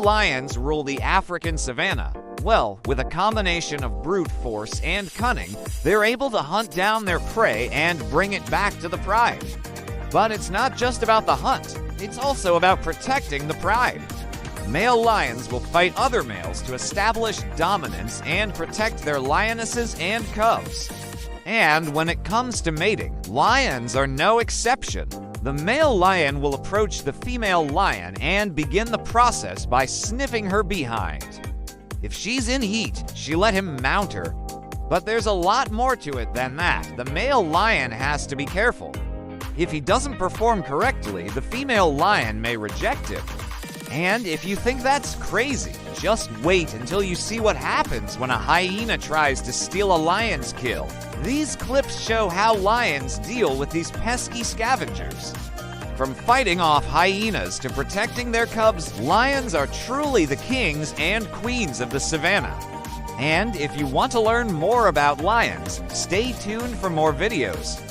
lions rule the African savanna? Well, with a combination of brute force and cunning, they're able to hunt down their prey and bring it back to the pride. But it's not just about the hunt, it's also about protecting the pride. Male lions will fight other males to establish dominance and protect their lionesses and cubs. And when it comes to mating, lions are no exception. The male lion will approach the female lion and begin the process by sniffing her behind. If she's in heat, she'll let him mount her. But there's a lot more to it than that. The male lion has to be careful. If he doesn't perform correctly, the female lion may reject him. And if you think that's crazy, just wait until you see what happens when a hyena tries to steal a lion's kill. These clips show how lions deal with these pesky scavengers. From fighting off hyenas to protecting their cubs, lions are truly the kings and queens of the savanna. And if you want to learn more about lions, stay tuned for more videos.